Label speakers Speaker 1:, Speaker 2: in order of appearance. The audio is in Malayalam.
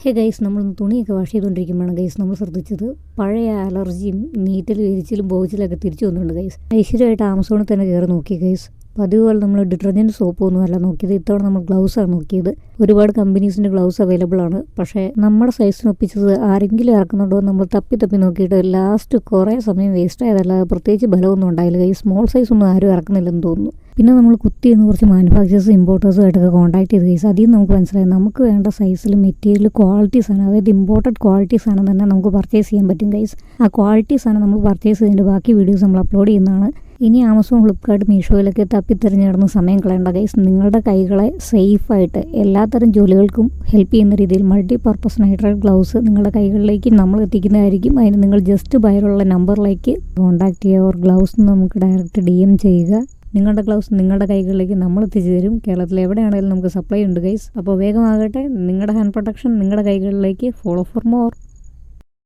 Speaker 1: ഹേ ഗൈസ്, നമ്മളൊന്ന് തുണിയൊക്കെ വാഷ് ചെയ്തുകൊണ്ടിരിക്കുമ്പോഴാണ് ഗൈസ് നമ്മൾ ശ്രദ്ധിച്ചത് പഴയ അലർജിയും നീറ്റലും എരിച്ചിലും പോച്ചിലൊക്കെ തിരിച്ചു വന്നിട്ടുണ്ട് ഗൈസ്. ഐശ്വര്യമായിട്ട് ആമസോണിൽ തന്നെ കയറി നോക്കി ഗൈസ്. പതിവ് പോലെ നമ്മൾ ഡിറ്റർജൻറ്റ് സോപ്പൊന്നും അല്ല നോക്കിയത്, ഇത്തവണ നമ്മൾ ഗ്ലൗസാണ് നോക്കിയത്. ഒരുപാട് കമ്പനീസിൻ്റെ ഗ്ലൗസ് അവൈലബിൾ ആണ്. പക്ഷേ നമ്മുടെ സൈസിന് ഒപ്പിച്ചത് ആരെങ്കിലും ഇറക്കുന്നുണ്ടോ നമ്മൾ തപ്പി നോക്കിയിട്ട് ലാസ്റ്റ് കുറേ സമയം വേസ്റ്റ് ആയതല്ലാതെ പ്രത്യേകിച്ച് ബലമൊന്നും ഉണ്ടായില്ല ഗൈസ്. സ്മോൾ സൈസ് ഒന്നും ആരും ഇറക്കുന്നില്ലെന്ന് തോന്നുന്നു. പിന്നെ നമ്മൾ കുത്തിയെന്ന് കുറച്ച് മാനുഫാക്ചേഴ്സ് ഇമ്പോർട്ടേഴ്സുമായിട്ടൊക്കെ കോൺടാക്ട് ചെയ്ത് ഗൈസ്. അതിൽ നമുക്ക് മനസ്സിലായി നമുക്ക് വേണ്ട സൈസിൽ മെറ്റീരിയൽ ക്വാളിറ്റി സാധനം, അതായത് ഇമ്പോർട്ടഡ് ക്വാളിറ്റി സാധനം തന്നെ നമുക്ക് പർച്ചേസ് ചെയ്യാൻ പറ്റും ഗൈസ്. ആ ക്വാളിറ്റി സാധനം നമ്മൾ പർച്ചേസ് ചെയ്തതിൻ്റെ ബാക്കി വീഡിയോസ് നമ്മൾ അപ്ലോഡ് ചെയ്യുന്നതാണ്. ഇനി ആമസോൺ, ഫ്ലിപ്കാർട്ട്, മീഷോയിലൊക്കെ തപ്പിത്തിരഞ്ഞ് കിടന്ന് സമയം കളയേണ്ട ഗൈസ്. നിങ്ങളുടെ കൈകളെ സേഫായിട്ട് എല്ലാത്തരം ജോലികൾക്കും ഹെൽപ്പ് ചെയ്യുന്ന രീതിയിൽ മൾട്ടി പർപ്പസ് നൈട്രൈറ്റ് ഗ്ലൗസ് നിങ്ങളുടെ കൈകളിലേക്ക് നമ്മൾ എത്തിക്കുന്നതായിരിക്കും. അതിന് നിങ്ങൾ ജസ്റ്റ് ബയറുള്ള നമ്പറിലേക്ക് കോൺടാക്ട് ചെയ്യുക. ഓർ ഗ്ലൗസ് നമുക്ക് ഡയറക്റ്റ് DM ചെയ്യുക. നിങ്ങളുടെ ഗ്ലൗസ് നിങ്ങളുടെ കൈകളിലേക്ക് നമ്മൾ എത്തിച്ചു തരും. കേരളത്തിൽ എവിടെയാണെങ്കിലും നമുക്ക് സപ്ലൈ ഉണ്ട് ഗൈസ്. അപ്പോൾ വേഗമാകട്ടെ. നിങ്ങളുടെ ഹാൻഡ് പ്രൊട്ടക്ഷൻ നിങ്ങളുടെ കൈകളിലേക്ക്. Follow for more.